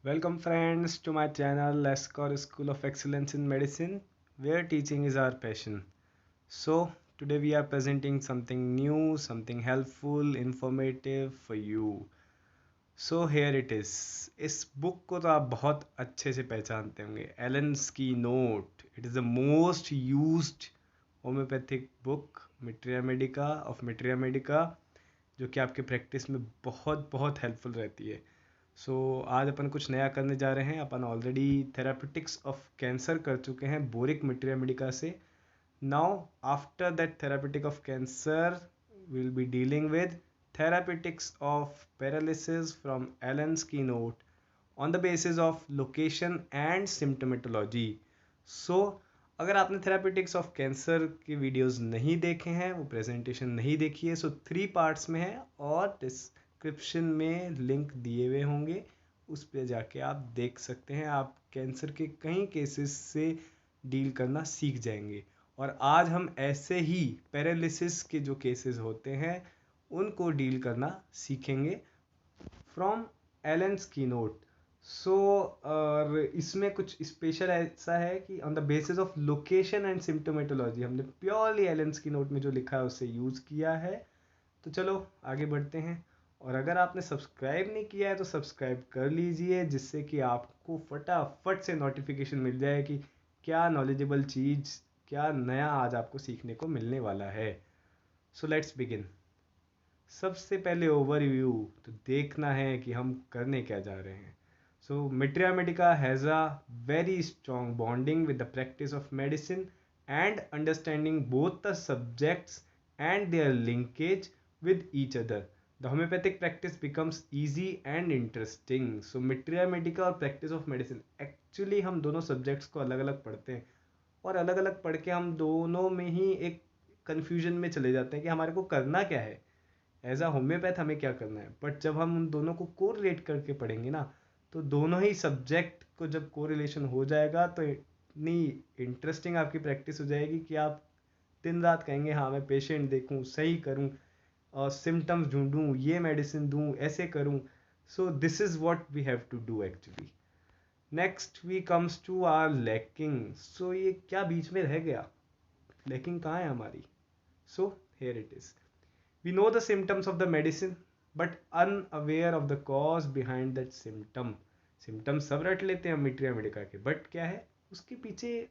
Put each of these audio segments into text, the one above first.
Welcome, friends, to my channel Lescor School of Excellence in Medicine, where teaching is our passion. So, today we are presenting something new, something helpful, informative for you. So, here it is. इस book को तो आप बहुत अच्छे से पहचानते होंगे, Allen key note. It is the most used homeopathic book materia medica of materia medica, जो कि आपके प्रैक्टिस में बहुत बहुत हेल्पफुल रहती है. आज अपन कुछ नया करने जा रहे हैं. अपन ऑलरेडी थेरापेटिक्स ऑफ कैंसर कर चुके हैं बोरिक मिट्रिया मेडिका से. Now after that therapeutic of cancer will be dealing with therapeutics of paralysis from Allen's key note on the basis of location and symptomatology. So अगर आपने therapeutics of cancer के videos नहीं देखे हैं, वो presentation नहीं देखी है, 3 पार्ट्स में है और डिस्क्रिप्शन में लिंक दिए हुए होंगे, उस पर जाके आप देख सकते हैं. आप कैंसर के कई केसेस से डील करना सीख जाएंगे. और आज हम ऐसे ही पैरालिसिस के जो केसेस होते हैं उनको डील करना सीखेंगे फ्रॉम एलेंस की नोट. और इसमें कुछ स्पेशल ऐसा है कि on the basis of location and symptomatology हमने प्योरली एलेंस की नोट में जो लिखा है उससे यूज़ किया है. तो चलो आगे बढ़ते हैं. और अगर आपने सब्सक्राइब नहीं किया है तो सब्सक्राइब कर लीजिए, जिससे कि आपको फटाफट से नोटिफिकेशन मिल जाए कि क्या नॉलेजेबल चीज़, क्या नया आज आपको सीखने को मिलने वाला है. So let's begin. सबसे पहले ओवरव्यू तो देखना है कि हम करने क्या जा रहे हैं. Materia medica has a very strong bonding with the practice of medicine and understanding both the subjects and their linkage with each other. The homeopathic practice becomes easy and interesting. So Mitria Medica और practice of medicine actually हम दोनों subjects को अलग अलग पढ़ते हैं और अलग अलग पढ़ के हम दोनों में ही एक confusion में चले जाते हैं कि हमारे को करना क्या है. एज अ होम्योपैथ हमें क्या करना है. बट जब हम उन दोनों को कोरिलेट करके पढ़ेंगे ना, तो दोनों ही सब्जेक्ट को जब कोरिलेशन हो जाएगा तो इतनी इंटरेस्टिंग आपकी प्रैक्टिस हो जाएगी कि आप दिन रात कहेंगे हाँ मैं पेशेंट देखूँ, सही करूँ और सिम्टम्स ढूंढूँ, ये मेडिसिन दूँ, ऐसे करूँ. So this is what we have to do actually. Next we comes to are lacking. ये क्या बीच में रह गया, लैकिंग कहाँ है हमारी. So here it is. We know the symptoms of the medicine but unaware of the cause behind that symptom. Symptom सब रट लेते हैं हम मिट्रिया मेडिका के, बट क्या है उसके पीछे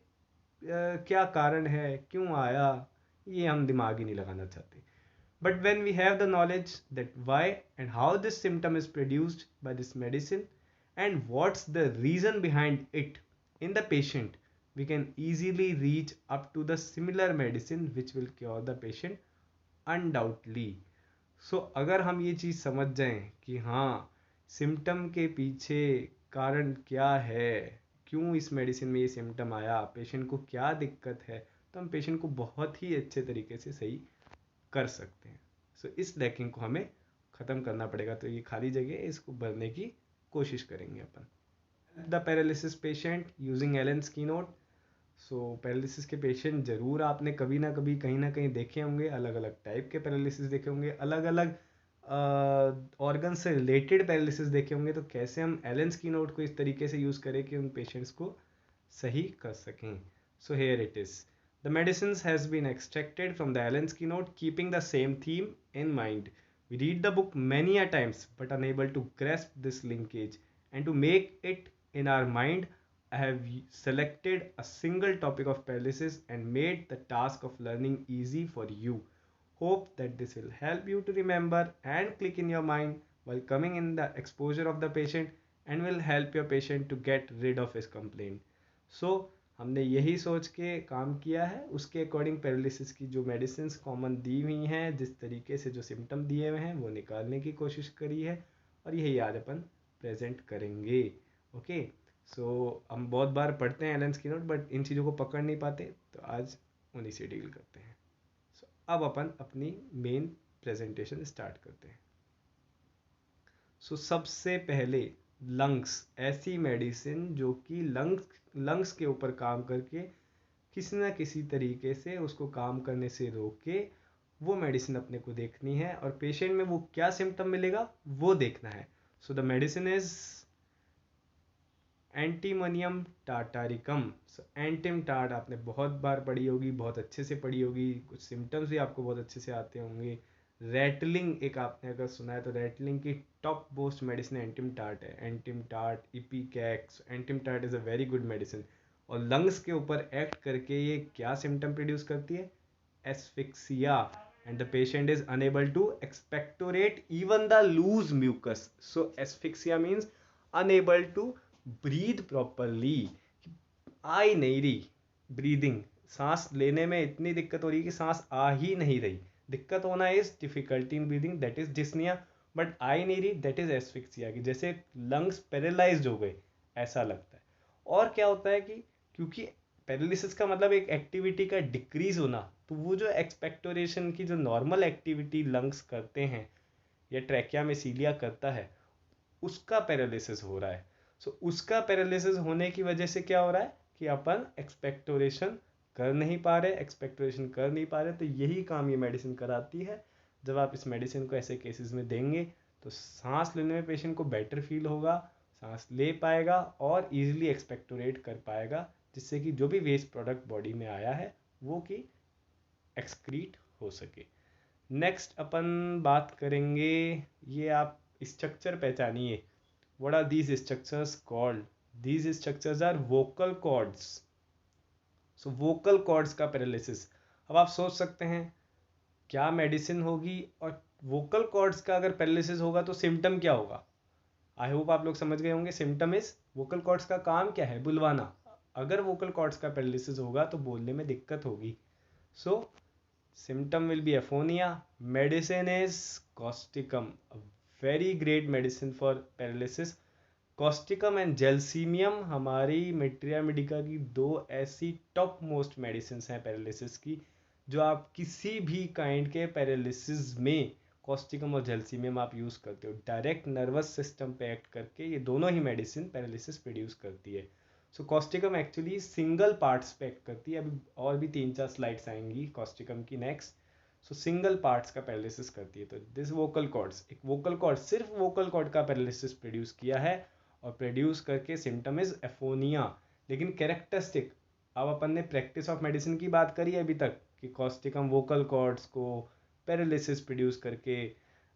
क्या कारण है, क्यों आया, ये हम दिमाग ही नहीं लगाना चाहते. But when we have the knowledge that why and how this symptom is produced by this medicine and what's the reason behind it in the patient, we can easily reach up to the similar medicine which will cure the patient undoubtedly. अगर हम ये चीज़ समझ जाएं कि हाँ symptom के पीछे कारण क्या है, क्यों इस मेडिसिन में ये सिम्टम आया, पेशेंट को क्या दिक्कत है, तो हम पेशेंट को बहुत ही अच्छे तरीके से सही कर सकते हैं. इस लैकिंग को हमें ख़त्म करना पड़ेगा. तो ये खाली जगह है, इसको भरने की कोशिश करेंगे अपन. The paralysis patient using एलेंस key note. Paralysis के पेशेंट ज़रूर आपने कभी ना कभी कहीं ना कहीं देखे होंगे. अलग अलग टाइप के पैरालिसिस देखे होंगे, अलग अलग ऑर्गन से रिलेटेड पैरालिसिस देखे होंगे. तो कैसे हम एलेंस की नोट को इस तरीके से यूज़ करें कि उन पेशेंट्स को सही कर सकें. Here it is. The medicine has been extracted from the Allen's key note keeping the same theme in mind. We read the book many a times but unable to grasp this linkage, and to make it in our mind I have selected a single topic of paralysis and made the task of learning easy for you. Hope that this will help you to remember and click in your mind while coming in the exposure of the patient, and will help your patient to get rid of his complaint. हमने यही सोच के काम किया है. उसके according paralysis की जो मेडिसिन कॉमन दी हुई हैं, जिस तरीके से जो सिम्टम दिए हुए हैं वो निकालने की कोशिश करी है, और यही आज अपन प्रेजेंट करेंगे. ओके. हम बहुत बार पढ़ते हैं एलेंस की नोट बट इन चीज़ों को पकड़ नहीं पाते, तो आज उन्हीं से डील करते हैं. अब अपन अपनी मेन प्रेजेंटेशन स्टार्ट करते हैं. सबसे पहले लंग्स, ऐसी मेडिसिन जो कि लंग्स के ऊपर काम करके किसी ना किसी तरीके से उसको काम करने से रोके, वो मेडिसिन अपने को देखनी है और पेशेंट में वो क्या सिम्टम मिलेगा वो देखना है. The medicine is antimonium tartaricum. Antim टाट आपने बहुत बार पढ़ी होगी, बहुत अच्छे से पढ़ी होगी, कुछ सिम्टम्स भी आपको बहुत अच्छे से आते होंगे। रेटलिंग एक आपने अगर सुना है तो रेटलिंग की टॉप मोस्ट मेडिसिन एंटिम टाट है। एंटिम टाट, इपीकैक्स, एंटिम टाट is a very good medicine. और लंग्स के ऊपर एक्ट करके ये क्या सिम्टम प्रोड्यूस करती है? Asphyxia, and the patient is unable to expectorate even the loose mucus. So asphyxia means unable to breathe properly, आ ही नहीं रही ब्रीदिंग, सांस लेने में इतनी दिक्कत हो रही है कि सांस आ ही नहीं रही। दिक्कत होना is difficulty in breathing, that is dyspnoea, but आ ही नहीं रही, दैट इज एस्फिक्सिया, की जैसे लंग्स पैरालाइज्ड हो गए ऐसा लगता है। और क्या होता है कि क्योंकि पैरालिसिस का मतलब एक एक्टिविटी का डिक्रीज होना, तो वो जो एक्सपेक्टोरेशन की जो नॉर्मल एक्टिविटी लंग्स करते हैं या ट्रैकिया में सीलिया करता है, उसका पैरालिसिस हो रहा है। सो उसका पैरालिसिस होने की वजह से क्या हो रहा है कि अपन एक्सपेक्टोरेशन कर नहीं पा रहे, एक्सपेक्टोरेशन कर नहीं पा रहे। तो यही काम ये मेडिसिन कराती है। जब आप इस मेडिसिन को ऐसे केसेस में देंगे तो सांस लेने में पेशेंट को बेटर फील होगा, सांस ले पाएगा और इजीली एक्सपेक्टोरेट कर पाएगा, जिससे कि जो भी वेस्ट प्रोडक्ट बॉडी में आया है वो कि एक्सक्रीट हो सके। नेक्स्ट अपन बात करेंगे, ये आप स्ट्रक्चर पहचानिए। What are these structures called? These structures are vocal cords. So vocal cords का पैरालिसिस। अब आप सोच सकते हैं क्या मेडिसिन होगी और वोकल कॉर्ड्स का अगर पैरालिसिस होगा तो सिम्टम क्या होगा? आई होप आप लोग समझ गए होंगे। सिम्टम इज, वोकल कॉर्ड्स का काम क्या है? बुलवाना। अगर वोकल कॉर्ड्स का पैरालिसिस होगा तो बोलने में दिक्कत होगी। सो symptom will be aphonia. Medicine is causticum, a very great medicine for paralysis. Causticum and gelsemium हमारी मेट्रिया मेडिका की दो ऐसी टॉप मोस्ट मेडिसिन हैं पैरालिसिस की, जो आप किसी भी काइंड के पैरालिसिस में कॉस्टिकम और जेल्सीमियम आप यूज़ करते हो। डायरेक्ट नर्वस सिस्टम पे एक्ट करके ये दोनों ही मेडिसिन पैरालिसिस प्रोड्यूस करती है। सो कॉस्टिकम एक्चुअली सिंगल पार्ट्स पे एक्ट करती है। अभी और भी 3-4 स्लाइड्स आएंगी कॉस्टिकम की नेक्स्ट। सो सिंगल पार्ट्स का पैरालिसिस करती है। तो दिस वोकल कॉर्ड्स, एक वोकल कॉर्ड, सिर्फ वोकल कॉर्ड का पैरालिसिस प्रोड्यूस किया है और प्रोड्यूस करके सिम्टम इज एफोनिया। लेकिन कैरेक्टरिस्टिक, अब अपन ने प्रैक्टिस ऑफ मेडिसिन की बात करी अभी तक कि कॉस्टिकम वोकल कॉर्ड्स को पैरालिसिस प्रोड्यूस करके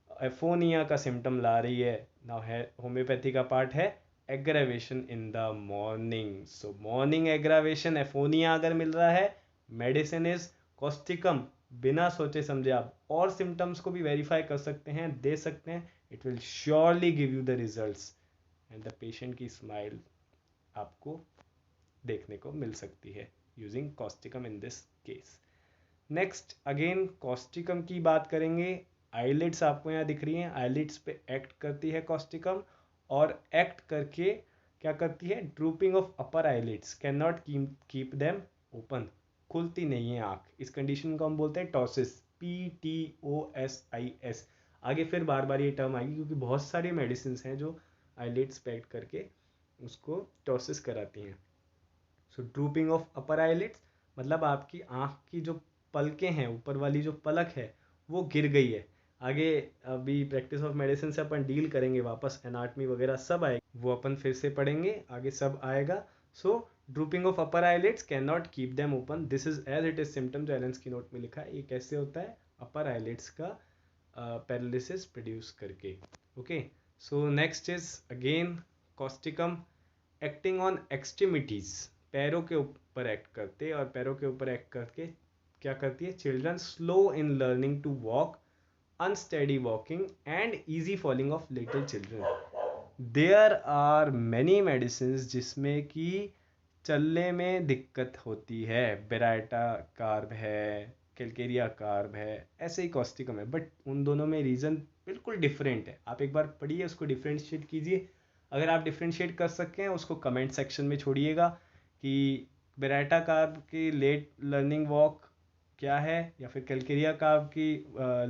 एफोनिया का सिम्टम ला रही है। नाउ है होम्योपैथी का पार्ट है aggravation in the morning. So morning aggravation, aphonia अगर मिल रहा है, मेडिसिन इज कॉस्टिकम। बिना सोचे समझे आप और सिम्टम्स को भी वेरीफाई कर सकते हैं, दे सकते हैं। It will surely give you the results and the patient की स्माइल आपको देखने को मिल सकती है using Causticum in this case. Next again Causticum की बात करेंगे। आईलिड्स आपको यहाँ दिख रही हैं, आईलिड्स पे एक्ट करती है कॉस्टिकम और एक्ट करके क्या करती है? Drooping of upper eyelids, can not keep them open, खुलती नहीं है आँख। इस कंडीशन को हम बोलते हैं टॉसिस, PTOSIS। आगे फिर बार बार ये टर्म आएगी क्योंकि बहुत सारी मेडिसिन हैं जो आईलिड्स पे एक्ट करके उसको टॉसिस कराती हैं। सो ड्रूपिंग ऑफ अपर आईलिड्स मतलब आपकी आँख की जो पलकें हैं, ऊपर वाली जो पलक है वो गिर गई है। आगे अभी प्रैक्टिस ऑफ मेडिसिन से अपन डील करेंगे, वापस एनाटमी वगैरह सब आएगी, वो अपन फिर से पढ़ेंगे, आगे सब आएगा। So drooping of upper eyelids can not keep them open, this is as it is symptom, जो एलेंस की नोट में लिखा है। ये कैसे होता है? अपर आईलिड्स का पैरालिसिस प्रोड्यूस करके। Okay, so next is again Causticum acting on extremities, पैरों के ऊपर एक्ट करते, और पैरों के ऊपर एक्ट करके क्या करती है? Children slow in learning to walk, unsteady walking and easy falling of little children. There are many medicine जिसमें कि चलने में दिक्कत होती है। बेराटा कार्ब है, कैलकेरिया कार्ब है, ऐसे ही कॉस्टिकम है, बट उन दोनों में रीज़न बिल्कुल डिफरेंट है। आप एक बार पढ़िए, उसको डिफ्रेंशिएट कीजिए। अगर आप डिफ्रेंशिएट कर सकें उसको कमेंट सेक्शन में छोड़िएगा कि बेराटा कार्ब की लेट लर्निंग वॉक क्या है या फिर कैलकेरिया कार्ब की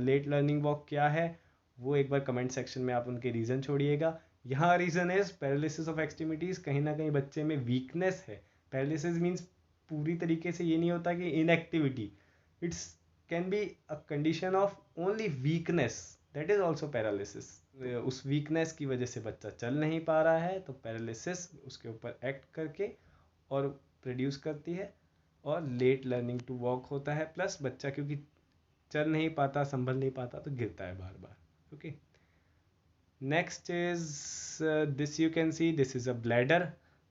लेट लर्निंग वॉक क्या है। वो एक बार कमेंट सेक्शन में आप उनके रीज़न छोड़िएगा। यहाँ reason is paralysis of extremities, कहीं ना कहीं बच्चे में वीकनेस है। पैरालिसिस मीन्स पूरी तरीके से ये नहीं होता कि inactivity, it's can be a condition of only weakness, that is also paralysis. उस वीकनेस की वजह से बच्चा चल नहीं पा रहा है, तो पैरालिसिस उसके ऊपर एक्ट करके और प्रोड्यूस करती है, और लेट लर्निंग टू वॉक होता है, प्लस बच्चा क्योंकि चल नहीं पाता, संभल नहीं पाता, तो गिरता है बार बार. Okay, next is this, you can see this is a bladder.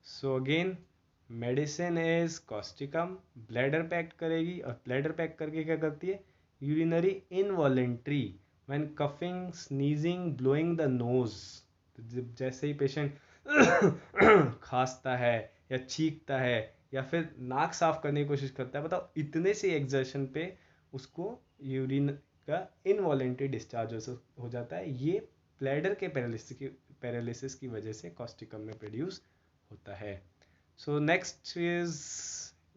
So again medicine is causticum, bladder पे act करेगी, और bladder पे act करके क्या करती है, urinary involuntary when coughing, sneezing, blowing the nose. तो जैसे ही पेशेंट खांसता है या छींकता है या फिर नाक साफ करने की कोशिश करता है, बताओ इतने से एक्सर्शन पे उसको यूरिन का इनवॉलेंट्री डिस्चार्ज हो जाता है. ये ब्लैडर के पैरालिसिस की वजह से कॉस्टिकम में प्रोड्यूस होता है. सो नेक्स्ट इज,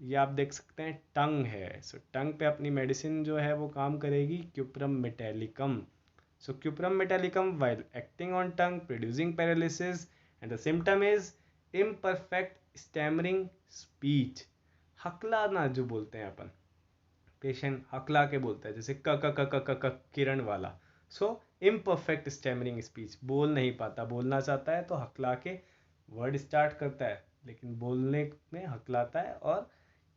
ये आप देख सकते हैं टंग है. सो टंग पे अपनी मेडिसिन जो है वो काम करेगी, cuprum metallicum. So cuprum metallicum while acting on tongue producing paralysis, and the symptom is imperfect stammering speech. हकलाना जो बोलते हैं अपन, पेशेंट हकला के बोलता है, जैसे क क क क क क किरण वाला. सो इम्परफेक्ट स्टैमरिंग स्पीच, बोल नहीं पाता, बोलना चाहता है तो हकला के वर्ड स्टार्ट करता है, लेकिन बोलने में हकलाता है. और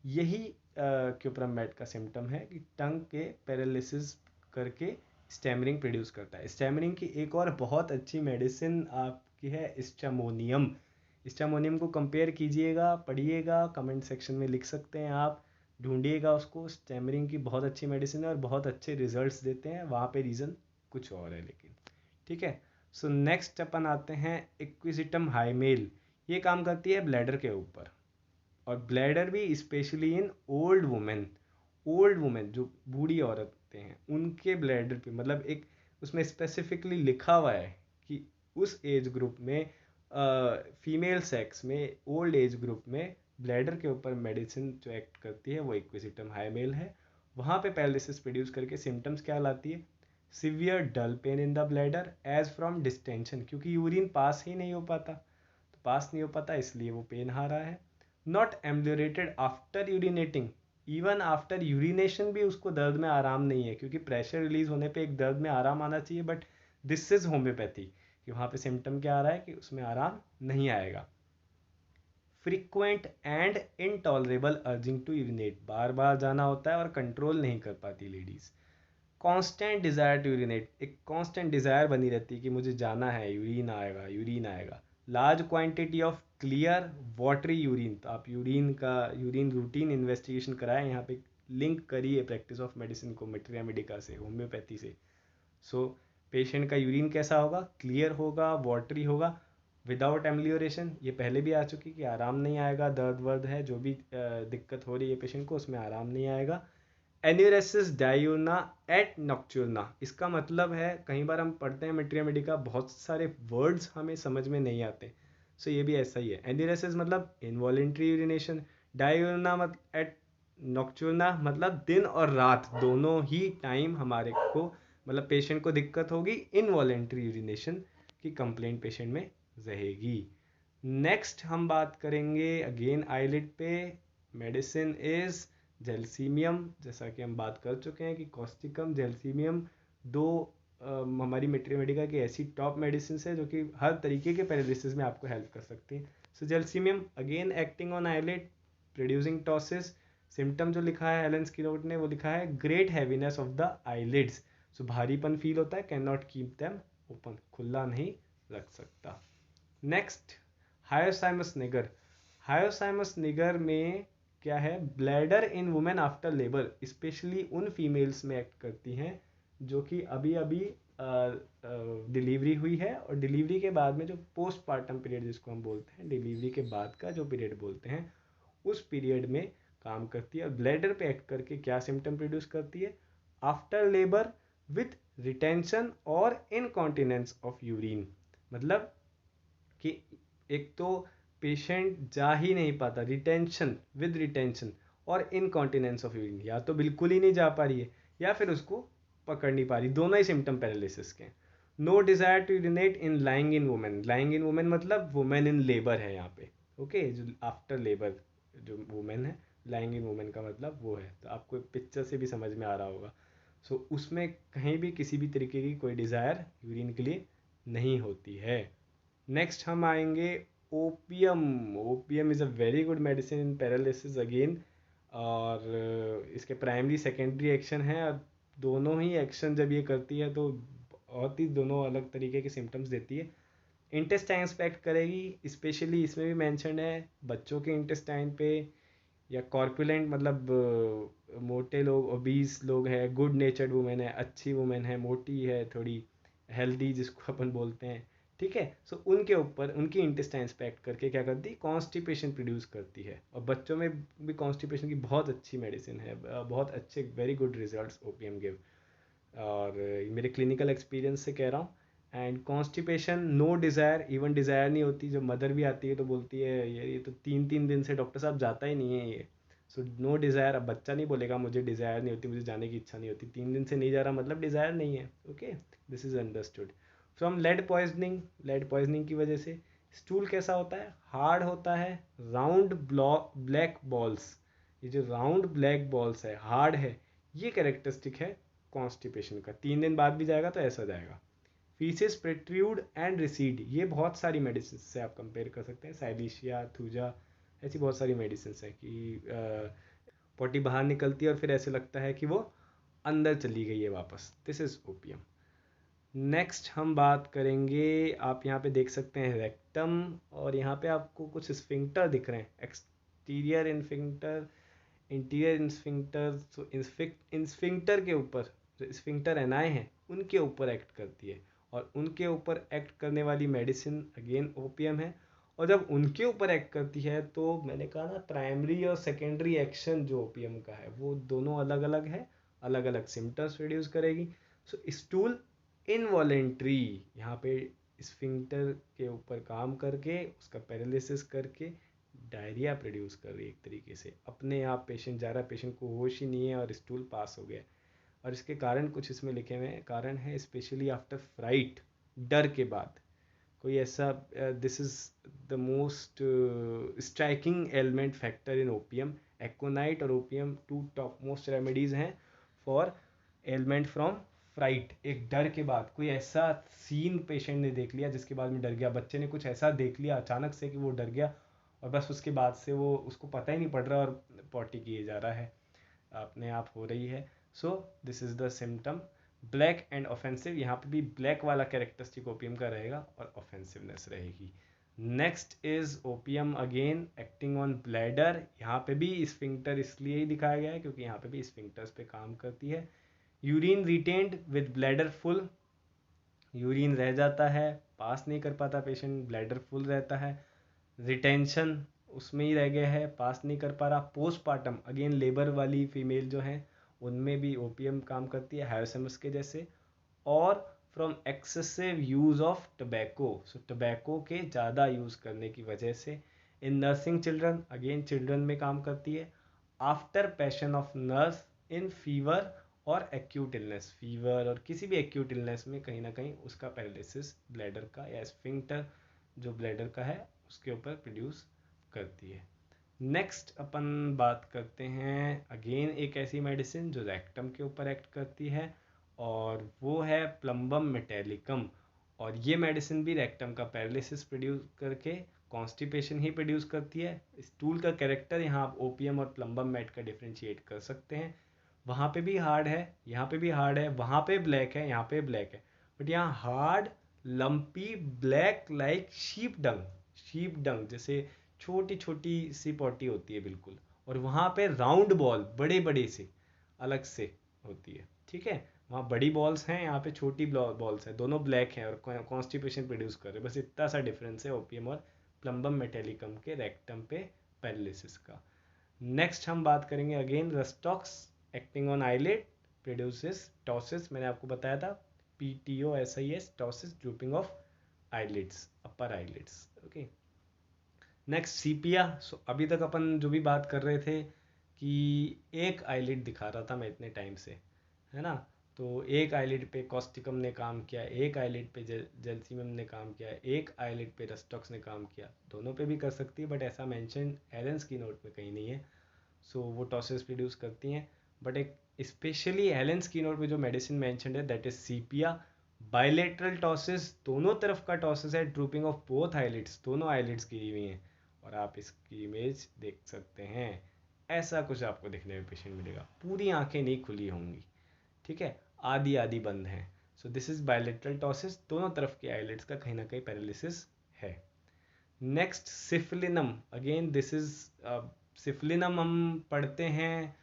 यही क्यूप्रम मेट का सिम्टम है कि टंग के पैरालिसिस करके स्टैमरिंग प्रोड्यूस करता है. स्टैमरिंग की एक और बहुत अच्छी मेडिसिन आपकी है स्टामोनियम. स्टामोनियम को कंपेयर कीजिएगा, पढ़िएगा, कमेंट सेक्शन में लिख सकते हैं आप, ढूंढिएगा उसको. स्टैमरिंग की बहुत अच्छी मेडिसिन है और बहुत अच्छे रिजल्ट्स देते हैं. वहाँ पे रीज़न कुछ और है लेकिन, ठीक है. सो नेक्स्ट अपन आते हैं इक्विजिटम हाइमेल. ये काम करती है ब्लैडर के ऊपर, और ब्लैडर भी specially in old women. Old women जो बूढ़ी औरतें हैं उनके ब्लैडर पे, मतलब एक उसमें स्पेसिफिकली लिखा हुआ है कि उस एज ग्रुप में, फीमेल सेक्स में, ओल्ड एज ग्रुप में ब्लैडर के ऊपर मेडिसिन जो एक्ट करती है वो इक्विजिटम हाइमेल है. वहाँ पे पैरालिसिस प्रोड्यूस करके सिम्टम्स क्या लाती है, severe dull pain in the bladder as from distension, क्योंकि यूरिन पास ही नहीं हो पाता, तो पास नहीं हो पाता इसलिए वो पेन आ रहा है. Not ameliorated after urinating, even after urination भी उसको दर्द में आराम नहीं है, क्योंकि प्रेशर रिलीज होने पे एक दर्द में आराम आना चाहिए, बट दिस इज होम्योपैथी कि वहाँ पे सिम्टम क्या आ रहा है कि उसमें आराम नहीं आएगा. Frequent and intolerable urging to urinate, बार बार जाना होता है और कंट्रोल नहीं कर पाती ladies. Constant desire to urinate, एक कांस्टेंट डिज़ायर बनी रहती है कि मुझे जाना है, यूरिन आएगा, यूरिन आएगा. Large quantity of clear watery urine, तो आप यूरिन रूटीन इन्वेस्टिगेशन कराएं, यहाँ पे लिंक करिए प्रैक्टिस ऑफ मेडिसिन को मेट्रिया मेडिका से, होम्योपैथी से. सो पेशेंट का यूरिन कैसा होगा, क्लियर होगा, वाटरी होगा, विदाउट एम्लियोरेशन. ये पहले भी आ चुकी कि आराम नहीं आएगा, दर्द वर्द है, जो भी दिक्कत हो रही है पेशेंट को उसमें आराम नहीं आएगा. एन्यूरेसिस डायूना एट नॉक्चुरना, इसका मतलब है, कई बार हम पढ़ते हैं मेट्रिया मेडिका, बहुत सारे वर्ड्स हमें समझ में नहीं आते. सो ये भी ऐसा ही है. एन्यूरेसिस मतलब इनवॉलेंट्री यूरिनेशन, डायूना मतलब एट नॉक्चुरना मतलब दिन और रात दोनों ही टाइम हमारे को, मतलब पेशेंट को दिक्कत होगी, इनवॉलेंट्री यूरिनेशन की कंप्लेंट पेशेंट में रहेगी. नेक्स्ट हम बात करेंगे अगेन आईलिड पे. Medicine is gelsemium. जैसा कि हम बात कर चुके हैं कि कॉस्टिकम, जेलसीमियम दो हमारी मेट्रिया मेडिका की ऐसी टॉप मेडिसिन है जो कि हर तरीके के पैरालिसिस में आपको हेल्प कर सकती हैं. So gelsemium again acting on eyelid, producing ptosis. Symptom जो लिखा है एलन स्कीरोट ने, वो लिखा है great heaviness of the eyelids. So भारीपन फील होता है, can not keep them open, खुला नहीं रख सकता. Next hyoscyamus niger. Hyoscyamus niger में क्या है, bladder in women after labour, specially उन फीमेल्स में एक्ट करती हैं जो कि अभी अभी डिलीवरी हुई है, और डिलीवरी के बाद में जो पोस्टमार्टम पीरियड जिसको हम बोलते हैं, डिलीवरी के बाद का जो पीरियड बोलते हैं, उस पीरियड में काम करती है. और ब्लैडर पे एक्ट करके क्या सिम्टम प्रोड्यूस करती है, आफ्टर लेबर विथ रिटेंशन और इनकॉन्टिनेंस ऑफ यूरिन. मतलब कि एक तो पेशेंट जा ही नहीं पाता, रिटेंशन, विद रिटेंशन और इनकॉन्टिनेंस ऑफ यूरिन, या तो बिल्कुल ही नहीं जा पा रही है या फिर उसको पकड़ नहीं पा रही, दोनों ही सिम्टम पैरालिसिस के. No desire to urinate in lying in women. Lying in women मतलब वुमेन इन लेबर है यहाँ पे, ओके, जो आफ्टर लेबर जो वुमेन है, लाइंग इन वुमेन का मतलब वो है, तो आपको पिक्चर से भी समझ में आ रहा होगा. सो उसमें कहीं भी किसी भी तरीके की कोई डिज़ायर यूरिन के लिए नहीं होती है। नेक्स्ट हम आएंगे opium. Opium is a very good medicine in paralysis again, और इसके प्राइमरी सेकेंडरी एक्शन है, और दोनों ही एक्शन जब ये करती है तो बहुत ही दोनों अलग तरीके के सिम्टम्स देती है। इंटेस्टाइन इंस्पेक्ट करेगी, स्पेशली इसमें भी मेंशन है बच्चों के इंटेस्टाइन पे, या कॉर्पुलेंट मतलब मोटे लोग, ओबीस लोग हैं, गुड नेचर्ड वुमेन है, अच्छी वुमेन है, मोटी है थोड़ी, हेल्दी जिसको अपन बोलते हैं, ठीक है। सो उनके ऊपर उनकी इंटेस्टाइन इंस्पेक्ट करके क्या करती है, कॉन्स्टिपेशन प्रोड्यूस करती है। और बच्चों में भी कॉन्स्टिपेशन की बहुत अच्छी मेडिसिन है, बहुत अच्छे very good results OPM give, और मेरे क्लिनिकल एक्सपीरियंस से कह रहा हूँ। And constipation, no desire, even desire नहीं होती। जब मदर भी आती है तो बोलती है यार ये तो 3 3 दिन से डॉक्टर साहब जाता ही नहीं है ये। So no desire. अब बच्चा नहीं बोलेगा मुझे डिज़ायर नहीं होती, मुझे जाने की इच्छा नहीं होती, 3 दिन से नहीं जा रहा मतलब डिज़ायर नहीं है। Okay, this is understood. From lead poisoning, lead poisoning की वजह से स्टूल कैसा होता है, हार्ड होता है, राउंड ब्लैक बॉल्स, ये जो राउंड ब्लैक बॉल्स है, हार्ड है, ये कैरेक्टरिस्टिक है कॉन्स्टिपेशन का। 3 दिन बाद भी जाएगा तो ऐसा जाएगा। फीसेस प्रेट्रूड एंड रिसीड, ये बहुत सारी मेडिसिन से आप कंपेयर कर सकते हैं, साइलिशिया, थूजा, ऐसी बहुत सारी मेडिसिन है कि पॉटी बाहर निकलती है और फिर ऐसे लगता है कि वो अंदर चली गई है वापस। This is opium. नेक्स्ट हम बात करेंगे, आप यहाँ पे देख सकते हैं रेक्टम, और यहाँ पे आपको कुछ स्फिंक्टर दिख रहे हैं, एक्सटीरियर इन्फिंक्टर, इंटीरियर इन्फिंक्टर। तो इन्फिंक्टर के ऊपर जो स्फिंक्टर एनाए हैं उनके ऊपर एक्ट करती है, और उनके ऊपर एक्ट करने वाली मेडिसिन अगेन ओपीएम है। और जब उनके ऊपर एक्ट करती है तो मैंने कहा ना, प्राइमरी और सेकेंडरी एक्शन जो ओपीएम का है वो दोनों अलग अलग है, अलग अलग सिम्टम्स प्रोड्यूस करेगी। सो स्टूल इनवॉलेंट्री, यहाँ पे स्फिंक्टर के ऊपर काम करके उसका पैरालिसिस करके डायरिया प्रोड्यूस कर रही है, एक तरीके से अपने आप पेशेंट जा रहा है, पेशेंट को होश ही नहीं है और स्टूल पास हो गया। और इसके कारण कुछ इसमें लिखे हुए हैं, कारण है स्पेशली आफ्टर फ्राइट, डर के बाद कोई ऐसा, this is the most striking ailment factor in opium. Aconite और opium two top most remedies हैं फॉर एलिमेंट फ्रॉम फ्राइट। एक डर के बाद कोई ऐसा सीन पेशेंट ने देख लिया जिसके बाद में डर गया, बच्चे ने कुछ ऐसा देख लिया अचानक से कि वो डर गया, और बस उसके बाद से वो, उसको पता ही नहीं पड़ रहा और पॉटी किए जा रहा है, अपने आप हो रही है। So this is the symptom. Black and offensive, यहाँ पे भी ब्लैक वाला कैरेक्टरिस्टिक ओपीएम का रहेगा और ऑफेंसिवनेस रहेगी। Next is OPM again acting on bladder. यहाँ पे भी स्फिंक्टर इसलिए ही दिखाया गया है क्योंकि यहाँ पे भी स्फिंक्टर्स पे काम करती है। Urine retained with bladder full, urine रह जाता है, पास नहीं कर पाता पेशेंट, ब्लैडर फुल रहता है, रिटेंशन उसमें ही रह गया है, पास नहीं कर पा रहा। पोस्टपार्टम अगेन लेबर वाली फीमेल जो हैं उनमें भी ओपीएम काम करती है, हायोसेमस के जैसे। और from excessive use of tobacco, so tobacco के ज़्यादा यूज़ करने की वजह से। In nursing children, again children में काम करती है। After passion of nurse in fever और एक्यूट इलनेस, फीवर और किसी भी एक्यूट इलनेस में कहीं ना कहीं उसका पैरालिसिस ब्लैडर का या स्फिंक्टर जो ब्लैडर का है उसके ऊपर प्रोड्यूस करती है। नेक्स्ट अपन बात करते हैं अगेन एक ऐसी मेडिसिन जो रेक्टम के ऊपर एक्ट करती है, और वो है प्लम्बम मेटेलिकम। और ये मेडिसिन भी रेक्टम का पैरालिसिस प्रोड्यूस करके कॉन्स्टिपेशन ही प्रोड्यूस करती है। स्टूल का कैरेक्टर यहाँ आप ओपीएम और प्लम्बम मेट का डिफ्रेंशिएट कर सकते हैं। वहाँ पे भी हार्ड है, यहाँ पे भी हार्ड है, वहाँ पे ब्लैक है, यहाँ पे ब्लैक है, बट यहाँ hard, lumpy, black like sheep dung, sheep dung जैसे छोटी छोटी सी पॉटी होती है बिल्कुल, और वहाँ पे राउंड बॉल बड़े बड़े से अलग से होती है, ठीक है। वहाँ बड़ी बॉल्स हैं, यहाँ पे छोटी बॉल्स हैं, दोनों ब्लैक हैं और कॉन्स्टिपेशन प्रोड्यूस कर रहे हैं, बस इतना सा डिफरेंस है ओपीएम और प्लम्बम मेटेलिकम के रेक्टम पे पैरालिसिस का। नेक्स्ट हम बात करेंगे again rhus tox acting on eyelid produces ptosis, मैंने आपको बताया था PTOSIS, ptosis, drooping of eyelids, upper eyelids. Okay, next sepia. So अभी तक अपन जो भी बात कर रहे थे कि एक आईलिड दिखा रहा था मैं इतने टाइम से, है ना। तो एक आईलिड पे कॉस्टिकम ने काम किया, एक आईलिड पे जेल्सीमियम ने काम किया, एक आईलिड पे रस्टॉक्स ने काम किया, दोनों पे भी कर सकती है बट ऐसा मेंशन एलेंस की नोट में कहीं नहीं है। सो वो टॉसिस प्रोड्यूस करती हैं, बट एक स्पेशली हेलेंस की नोट में जो मेडिसिन मेंशनड है दैट इज सीपिया। बायलेटरल टॉसिस, दोनों तरफ का टॉसिस है, ड्रूपिंग ऑफ बोथ आईलिड्स, दोनों आईलिड्स गिरी हुई हैं और आप इसकी इमेज देख सकते हैं। ऐसा कुछ आपको देखने में पेशेंट मिलेगा, पूरी आंखें नहीं खुली होंगी, ठीक है, आधी आधी बंद हैं। सो दिस इज बायलेटरल टॉसिस, दोनों तरफ के आईलिड्स का कहीं ना कहीं पैरालिसिस है। नेक्स्ट सिफलिनम, अगेन दिस इज सिफलिनम हम पढ़ते हैं,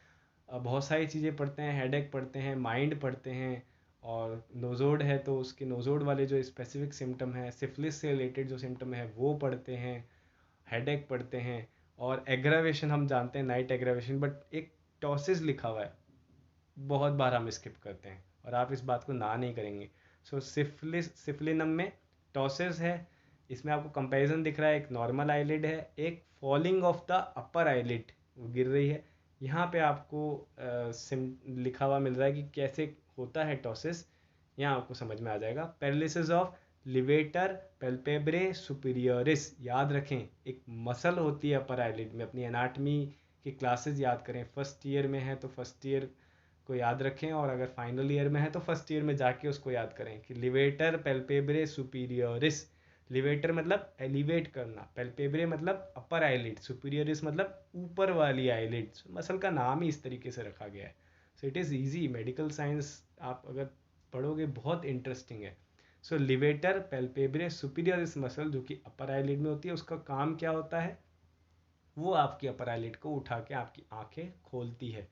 बहुत सारी चीज़ें पढ़ते हैं, हेडेक पढ़ते हैं, माइंड पढ़ते हैं, और नोजोड है तो उसके नोजोड वाले जो स्पेसिफिक सिम्टम है, सिफिलिस से रिलेटेड जो सिम्टम है वो पढ़ते हैं, हेडेक पढ़ते हैं, और एग्रावेशन हम जानते हैं, नाइट एग्रावेशन, बट एक टॉसिस लिखा हुआ है, बहुत बार हम स्किप करते हैं और आप इस बात को ना नहीं करेंगे। सो सिफलिनम में टॉसिस है, इसमें आपको कंपैरिजन दिख रहा है, एक नॉर्मल आईलिड है, एक falling of the upper eyelid, वो गिर रही है। यहाँ पे आपको लिखा हुआ मिल रहा है कि कैसे होता है टॉसिस, यहाँ आपको समझ में आ जाएगा। पैरालिसिस ऑफ लिवेटर पेल्पेब्रे सुपीरियरिस, याद रखें एक मसल होती है अपर आईलिड में, अपनी एनाटमी की क्लासेस याद करें, फर्स्ट ईयर में है तो फर्स्ट ईयर को याद रखें, और अगर फाइनल ईयर में है तो फर्स्ट ईयर में जाके उसको याद करें कि लिवेटर पेल्पेब्रे सुपीरियरिस, लिवेटर मतलब एलिवेट करना, पेल्पेब्रे मतलब अपर आईलिड, सुपीरियरिस मतलब ऊपर वाली आईलिड, मसल का नाम ही इस तरीके से रखा गया है। So it is easy, medical science आप अगर पढ़ोगे बहुत इंटरेस्टिंग है। सो लिवेटर पेल्पेब्रे सुपीरियरिस मसल जो कि अपर आईलिड में होती है, उसका काम क्या होता है, वो आपकी अपर आईलिड को उठा के आपकी आंखें खोलती है।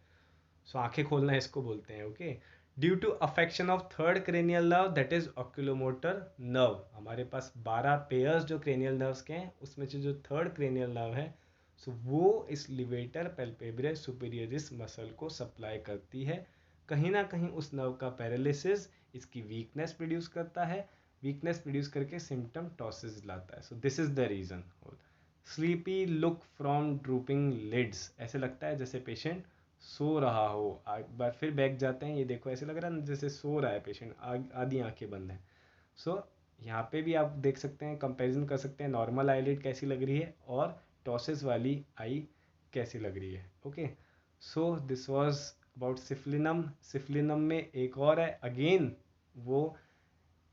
सो आंखें खोलना इसको बोलते हैं, okay. Due to affection of third cranial nerve that is oculomotor nerve, हमारे पास 12 पेयर्स जो क्रेनियल नर्व्स के हैं, उसमें से जो थर्ड क्रेनियल नर्व है, सो वो इस लिवेटर पेल्पेब्रे सुपीरियरिस मसल को सप्लाई करती है। कहीं ना कहीं उस नर्व का पैरालिसिस इसकी वीकनेस प्रोड्यूस करता है, वीकनेस प्रोड्यूस करके सिम्टम टॉसिस लाता है। So this is the reason. Sleepy look from drooping lids, ऐसे लगता है जैसे पेशेंट सो रहा हो, एक बार फिर बैठ जाते हैं, ये देखो ऐसे लग रहा है जैसे सो रहा है पेशेंट, आधी आंखें बंद हैं। सो यहाँ पे भी आप देख सकते हैं, कंपैरिजन कर सकते हैं, नॉर्मल आईलिड कैसी लग रही है और टॉसिस वाली आई कैसी लग रही है, okay. So this was about syphilinum. Syphilinum में एक और है, अगेन वो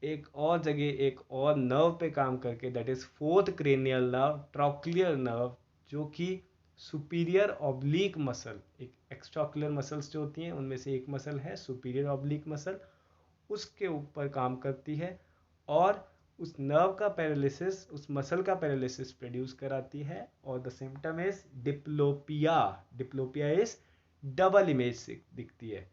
एक और जगह एक और नर्व पे काम करके, that is fourth cranial nerve, trochlear nerve, जो कि सुपीरियर ऑब्लिक मसल, एक एक्स्ट्राक्युलर मसल्स जो होती हैं उनमें से एक मसल है सुपीरियर ऑब्लिक मसल, उसके ऊपर काम करती है, और उस नर्व का पैरालिसिस, उस मसल का पैरालिसिस प्रोड्यूस कराती है, और the symptom is diplopia. Diplopia is double image से दिखती है,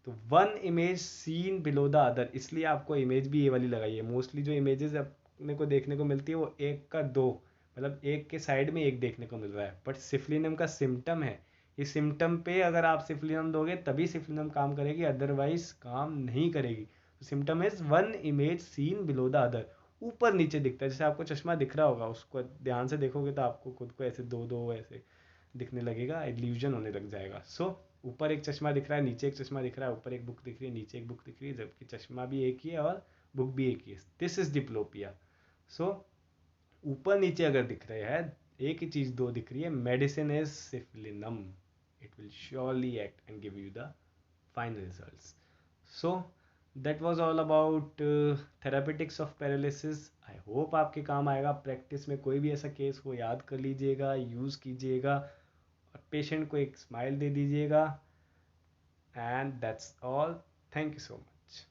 तो one image seen below the other, इसलिए आपको इमेज भी ये वाली लगाई है। मोस्टली जो इमेजेस अपने को देखने को मिलती है वो एक का दो, मतलब एक के साइड में एक देखने को मिल रहा है, बट सिफलिनम का सिम्टम है, इस सिम्टम पे अगर आप सिफलिनम दोगे तभी सिफलिनम काम करेगी, अदरवाइज काम नहीं करेगी। Symptom is one image seen below the other, ऊपर नीचे दिखता है, जैसे आपको चश्मा दिख रहा होगा, उसको ध्यान से देखोगे तो आपको खुद को ऐसे दो दो ऐसे दिखने लगेगा, इल्यूजन होने लग जाएगा। सो ऊपर एक चश्मा दिख रहा है, नीचे एक चश्मा दिख रहा है, ऊपर एक बुक दिख रही है, नीचे एक बुक दिख रही है, जबकि चश्मा भी एक ही है और बुक भी एक ही है। This is diplopia. सो ऊपर नीचे अगर दिख रहे हैं, एक ही चीज दो दिख रही है, medicine is syphilinum, it will surely act and give you the final results. So that was all about therapeutics of paralysis. I hope आपके काम आएगा, प्रैक्टिस में कोई भी ऐसा केस हो याद कर लीजिएगा, यूज़ कीजिएगा, और पेशेंट को एक स्माइल दे दीजिएगा, and that's all. Thank you so much.